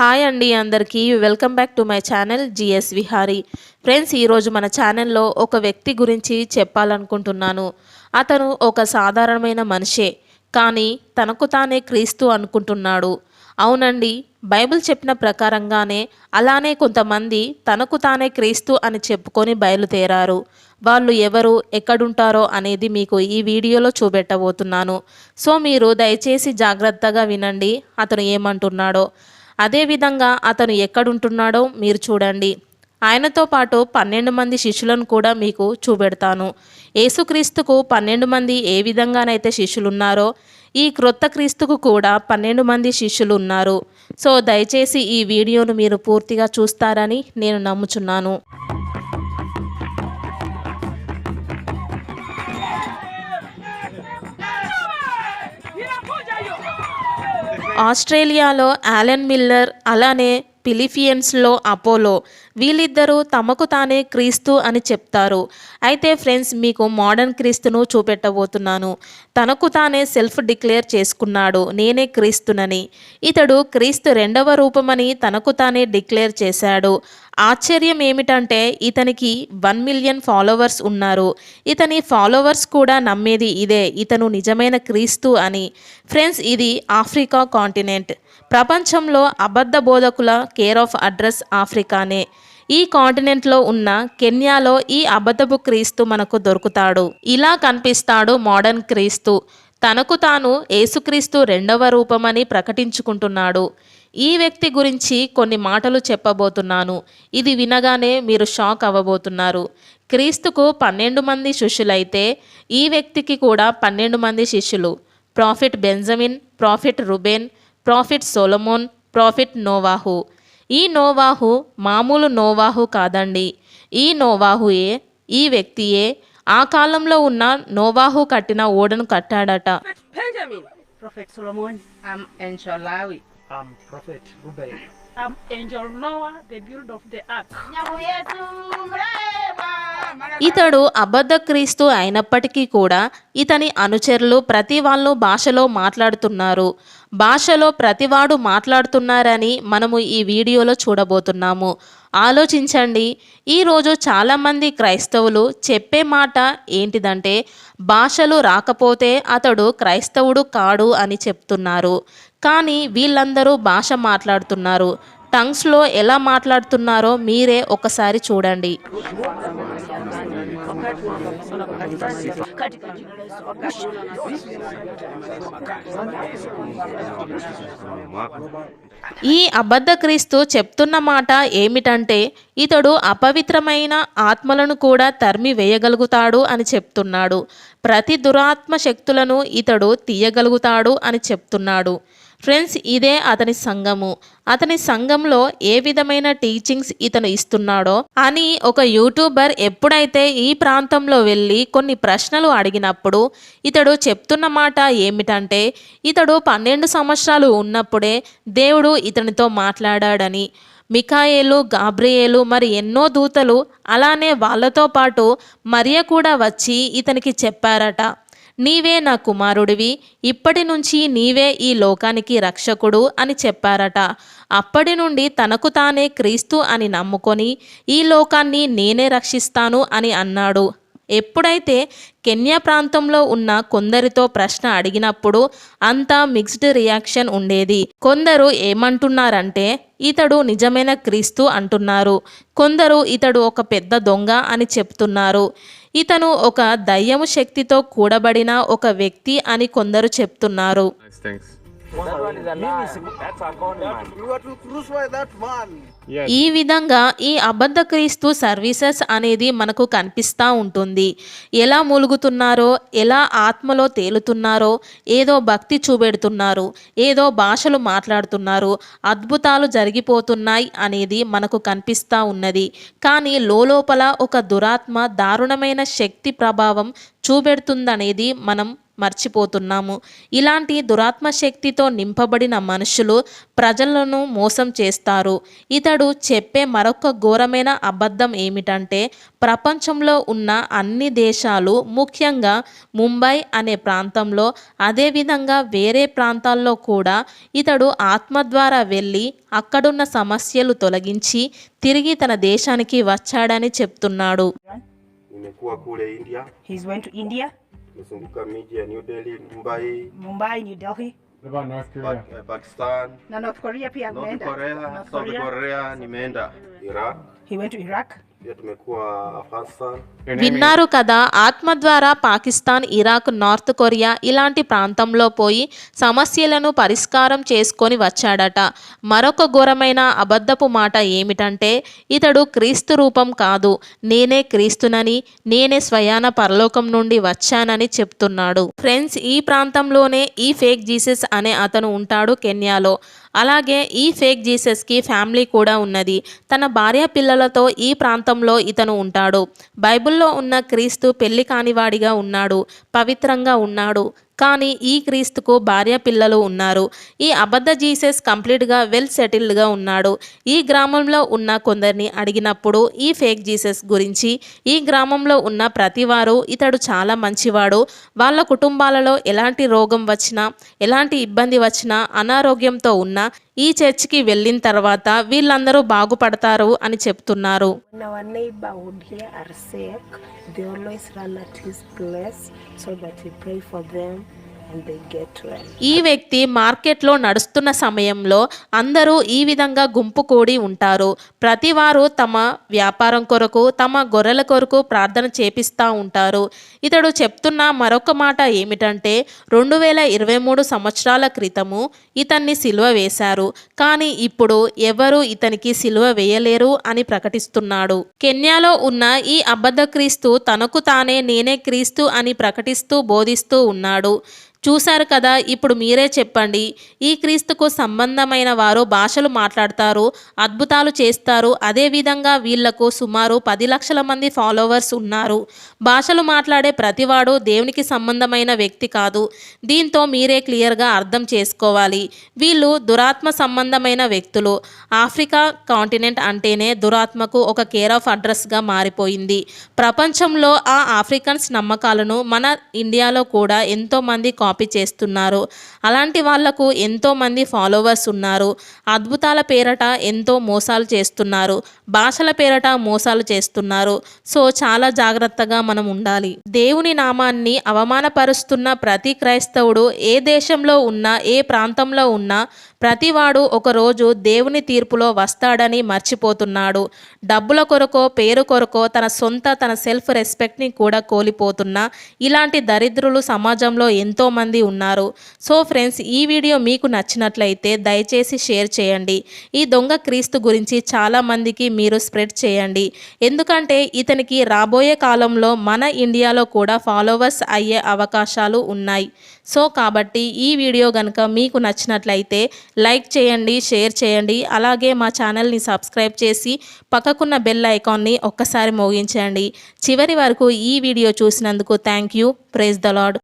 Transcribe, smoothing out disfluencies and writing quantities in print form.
Hi అండి అందరికీ welcome back to my channel GS Vihari. Friends, ఈరోజు మన ఛానల్లో ఒక వ్యక్తి గురించి చెప్పాలనుకుంటున్నాను. అతను ఒక సాధారణమైన మనిషే, కానీ తనకు తానే క్రీస్తు అనుకుంటున్నాడు. అవునండి, బైబిల్ చెప్పిన ప్రకారంగానే అలానే కొంతమంది తనకు తానే క్రీస్తు అని చెప్పుకొని బయలుదేరారు. వాళ్ళు ఎవరు, ఎక్కడుంటారో అనేది మీకు ఈ వీడియోలో చూపెట్టబోతున్నాను. సో మీరు దయచేసి జాగ్రత్తగా వినండి అతను ఏమంటున్నాడో. అదేవిధంగా అతను ఎక్కడుంటున్నాడో మీరు చూడండి. ఆయనతో పాటు 12 మంది శిష్యులను కూడా మీకు చూపెడతాను. యేసుక్రీస్తుకు 12 మంది ఏ విధంగానైతే శిష్యులున్నారో ఈ క్రొత్త క్రీస్తుకు కూడా 12 మంది శిష్యులు ఉన్నారు. సో దయచేసి ఈ వీడియోను మీరు పూర్తిగా చూస్తారని నేను నమ్ముచున్నాను. ఆస్ట్రేలియాలో యాలెన్ మిల్లర్, అలానే ఫిలిపియన్స్లో అపోలో, వీళ్ళిద్దరూ తమకు తానే క్రీస్తు అని చెప్తారు. అయితే ఫ్రెండ్స్, మీకు మోడర్న్ క్రీస్తును చూపెట్టబోతున్నాను. తనకు తానే సెల్ఫ్ డిక్లేర్ చేసుకున్నాడు, నేనే క్రీస్తునని. ఇతడు క్రీస్తు రెండవ రూపమని తనకు తానే డిక్లేర్ చేశాడు. ఆశ్చర్యం ఏమిటంటే ఇతనికి 1 మిలియన్ ఫాలోవర్స్ ఉన్నారు. ఇతని ఫాలోవర్స్ కూడా నమ్మేది ఇదే, ఇతను నిజమైన క్రీస్తు అని. ఫ్రెండ్స్, ఇది ఆఫ్రికా కాంటినెంట్. ప్రపంచంలో అబద్ధ బోధకుల కేర్ ఆఫ్ అడ్రస్ ఆఫ్రికానే. ఈ కాంటినెంట్లో ఉన్న కెన్యాలో ఈ అబద్ధపు క్రీస్తు మనకు దొరుకుతాడు. ఇలా కనిపిస్తాడు మోడర్న్ క్రీస్తు. తనకు తాను యేసుక్రీస్తు రెండవ రూపమని ప్రకటించుకుంటున్నాడు. ఈ వ్యక్తి గురించి కొన్ని మాటలు చెప్పబోతున్నాను. ఇది వినగానే మీరు షాక్ అవ్వబోతున్నారు. క్రీస్తుకు 12 మంది శిష్యులైతే ఈ వ్యక్తికి కూడా 12 మంది శిష్యులు. Profit Benjamin, profit Reuben, profit Solomon, profit నోవాహు. ఈ నోవాహు మామూలు నోవాహు కాదండి. ఈ నోవాహుయే, ఈ వ్యక్తియే ఆ కాలంలో ఉన్న నోవాహు కట్టిన ఓడను కట్టాడట. Benjamin. Prophet Solomon. I'm Angel Lawi. I'm Prophet Ruben. I'm Angel Noah, the builder of the ark. ఇతడు అబద్ధ క్రీస్తు అయినప్పటికీ కూడా ఇతని అనుచరులు ప్రతి వాళ్ళు భాషలో మాట్లాడుతున్నారు. భాషలో ప్రతివాడు మాట్లాడుతున్నారని మనము ఈ వీడియోలో చూడబోతున్నాము. ఆలోచించండి. ఈరోజు చాలామంది క్రైస్తవులు చెప్పే మాట ఏంటిదంటే భాషలు రాకపోతే అతడు క్రైస్తవుడు కాడు అని చెప్తున్నారు. కానీ వీళ్ళందరూ భాష మాట్లాడుతున్నారు. టంగ్స్లో ఎలా మాట్లాడుతున్నారో మీరే ఒకసారి చూడండి. ఈ అబద్ధ క్రీస్తు చెప్తున్న మాట ఏమిటంటే ఇతడు అపవిత్రమైన ఆత్మలను కూడా తరిమి వేయగలుగుతాడు అని చెప్తున్నాడు. ప్రతి దురాత్మ శక్తులను ఇతడు తీయగలుగుతాడు అని చెప్తున్నాడు. ఫ్రెండ్స్, ఇదే అతని సంఘము. అతని సంఘంలో ఏ విధమైన టీచింగ్స్ ఇతను ఇస్తున్నాడో అని ఒక యూట్యూబర్ ఎప్పుడైతే ఈ ప్రాంతంలో వెళ్ళి కొన్ని ప్రశ్నలు అడిగినప్పుడు ఇతడు చెప్తున్న మాట ఏమిటంటే ఇతడు 12 సంవత్సరాలు ఉన్నప్పుడే దేవుడు ఇతనితో మాట్లాడాడని. మిఖాయేలు, గాబ్రియేలు మరి ఎన్నో దూతలు అలానే వాళ్ళతో పాటు మరియ కూడా వచ్చి ఇతనికి చెప్పారట, నీవే నా కుమారుడివి, ఇప్పటి నుంచి నీవే ఈ లోకానికి రక్షకుడు అని చెప్పారట. అప్పటి నుండి తనకు తానే క్రీస్తు అని నమ్ముకొని ఈ లోకాన్ని నేనే రక్షిస్తాను అని అన్నాడు. ఎప్పుడైతే కెన్యా ప్రాంతంలో ఉన్న కొందరితో ప్రశ్న అడిగినప్పుడు అంతా మిక్స్డ్ రియాక్షన్ ఉండేది. కొందరు ఏమంటున్నారంటే ఇతడు నిజమైన క్రీస్తు అంటున్నారు. కొందరు ఇతడు ఒక పెద్ద దొంగ అని చెప్తున్నారు. ఇతను ఒక దయ్యము శక్తితో కూడబడిన ఒక వ్యక్తి అని కొందరు చెప్తున్నారు. ఈ విధంగా ఈ అబద్ధ క్రీస్తు సర్వీసెస్ అనేది మనకు కనిపిస్తూ ఉంటుంది. ఎలా మూలుగుతున్నారో, ఎలా ఆత్మలో తేలుతున్నారో, ఏదో భక్తి చూపెడుతున్నారు, ఏదో భాషలు మాట్లాడుతున్నారు, అద్భుతాలు జరిగిపోతున్నాయి అనేది మనకు కనిపిస్తూ ఉన్నది. కానీ లోపల ఒక దురాత్మ దారుణమైన శక్తి ప్రభావం చూపెడుతుందనేది మనం మర్చిపోతున్నాము. ఇలాంటి దురాత్మ శక్తితో నింపబడిన మనుషులు ప్రజలను మోసం చేస్తారు. ఇతడు చెప్పే మరొక ఘోరమైన అబద్ధం ఏమిటంటే ప్రపంచంలో ఉన్న అన్ని దేశాలు, ముఖ్యంగా ముంబై అనే ప్రాంతంలో, అదేవిధంగా వేరే ప్రాంతాల్లో కూడా ఇతడు ఆత్మ ద్వారా వెళ్ళి అక్కడున్న సమస్యలు తొలగించి తిరిగి తన దేశానికి వచ్చాడని చెప్తున్నాడు. Nimekuwa kule India, He's went to India, nimezunguka miji ya New Delhi, Mumbai, New Delhi. What about North Korea? Pakistan, Na North Korea pia North ameenda. Korea, North South Korea. Korea, nimeenda Iraq, He went to Iraq. pia tumekuwa Afghanistan. Your name విన్నారు కదా, ఆత్మ ద్వారా Pakistan, Iraq, north Korea ఇలాంటి ప్రాంతంలో పోయి సమస్యలను పరిష్కారం చేసుకొని వచ్చాడట. మరొక ఘోరమైన అబద్ధపు మాట ఏమిటంటే ఇతడు క్రీస్తు రూపం కాదు, నేనే క్రీస్తునని, నేనే స్వయాన పరలోకం నుండి వచ్చానని చెప్తున్నాడు. ఫ్రెండ్స్, ఈ ప్రాంతంలోనే ఈ ఫేక్ జీసస్ అనే అతను ఉంటాడు, కెన్యాలో. అలాగే ఈ ఫేక్ జీసస్కి ఫ్యామిలీ కూడా ఉన్నది. తన భార్య పిల్లలతో ఈ ప్రాంతంలో ఇతను ఉంటాడు. బైబిల్లో ఉన్న క్రీస్తు పెళ్లి కానివాడిగా ఉన్నాడు, పవిత్రంగా ఉన్నాడు. కానీ ఈ క్రీస్తుకు భార్య పిల్లలు ఉన్నారు. ఈ అబద్ధ జీసస్ కంప్లీట్గా వెల్ సెటిల్డ్గా ఉన్నాడు. ఈ గ్రామంలో ఉన్న కొందరిని అడిగినప్పుడు ఈ ఫేక్ జీసస్ గురించి, ఈ గ్రామంలో ఉన్న ప్రతివారు ఇతడు చాలా మంచివాడు, వాళ్ళ కుటుంబాలలో ఎలాంటి రోగం వచ్చినా, ఎలాంటి ఇబ్బంది వచ్చినా, అనారోగ్యంతో ఉన్నా ఈ చర్చికి వెళ్ళిన తర్వాత వీళ్ళందరూ బాగుపడతారు అని చెప్తున్నారు. When our neighborhood here are sick, they always run at his place so that he pray for them and they get well. ఈ వ్యక్తి మార్కెట్లో నడుస్తున్న సమయంలో అందరూ ఈ విధంగా గుంపు కూడి ఉంటారు. ప్రతివారు తమ వ్యాపారం కొరకు, తమ గొర్రెల కొరకు ప్రార్థన చేపిస్తూ ఉంటారు. ఇతడు చెప్తున్న మరొక మాట ఏమిటంటే 2023 సంవత్సరాల క్రితము ఇతన్ని సిలువ వేశారు, కానీ ఇప్పుడు ఎవరు ఇతనికి సిలువ వేయలేరు అని ప్రకటిస్తున్నాడు. కెన్యాలో ఉన్న ఈ అబద్ధ క్రీస్తు తనకు తానే నేనే క్రీస్తు అని ప్రకటిస్తూ బోధిస్తూ ఉన్నాడు. చూశారు కదా, ఇప్పుడు మీరే చెప్పండి. ఈ క్రీస్తుకు సంబంధమైన వారు భాషలు మాట్లాడతారు, అద్భుతాలు చేస్తారు. అదేవిధంగా వీళ్లకు సుమారు 10 లక్షల మంది ఫాలోవర్స్ ఉన్నారు. భాషలు మాట్లాడే ప్రతివాడు దేవునికి సంబంధమైన వ్యక్తి కాదు. దీంతో మీరే క్లియర్గా అర్థం చేసుకోవాలి. వీళ్ళు దురాత్మ సంబంధమైన వ్యక్తులు. ఆఫ్రికా కాంటినెంట్ అంటేనే దురాత్మకు ఒక కేర్ ఆఫ్ అడ్రస్గా మారిపోయింది. ప్రపంచంలో ఆ ఆఫ్రికన్స్ నమ్మకాలను మన ఇండియాలో కూడా ఎంతోమంది కాపీ చేస్తున్నారు. అలాంటి వాళ్లకు ఎంతోమంది ఫాలోవర్స్ ఉన్నారు. అద్భుతాల పేరట ఎంతో మోసాలు చేస్తున్నారు, భాషల పేరట మోసాలు చేస్తున్నారు. సో చాలా జాగ్రత్తగా మనం ఉండాలి. దేవుని నామాన్ని అవమానపరుస్తున్న ప్రతి క్రైస్తవుడు ఏ దేశంలో ఉన్నా, ఏ ప్రాంతంలో ఉన్నా ప్రతివాడు ఒకరోజు దేవుని తీర్పులో వస్తాడని మర్చిపోతున్నాడు. డబ్బుల కొరకో, పేరు కొరకో తన సెల్ఫ్ రెస్పెక్ట్ని కూడా కోల్పోతున్న ఇలాంటి దరిద్రులు సమాజంలో ఎంతోమంది ఉన్నారు. సో ఫ్రెండ్స్, ఈ వీడియో మీకు నచ్చినట్లయితే దయచేసి షేర్ చేయండి. ఈ దొంగ క్రీస్తు గురించి చాలామందికి మీరు స్ప్రెడ్ చేయండి. ఎందుకంటే ఇతనికి రాబోయే కాలంలో మన ఇండియాలో కూడా ఫాలోవర్స్ అయ్యే అవకాశాలు ఉన్నాయి. సో కాబట్టి ఈ వీడియో కనుక మీకు నచ్చినట్లయితే లైక్ చేయండి, షేర్ చేయండి. అలాగే మా ఛానల్ని సబ్స్క్రైబ్ చేసి పక్కకున్న బెల్ ఐకాన్ని ఒక్కసారి మోగించండి. చివరి వరకు ఈ వీడియో చూసినందుకు thank you. Praise the lord.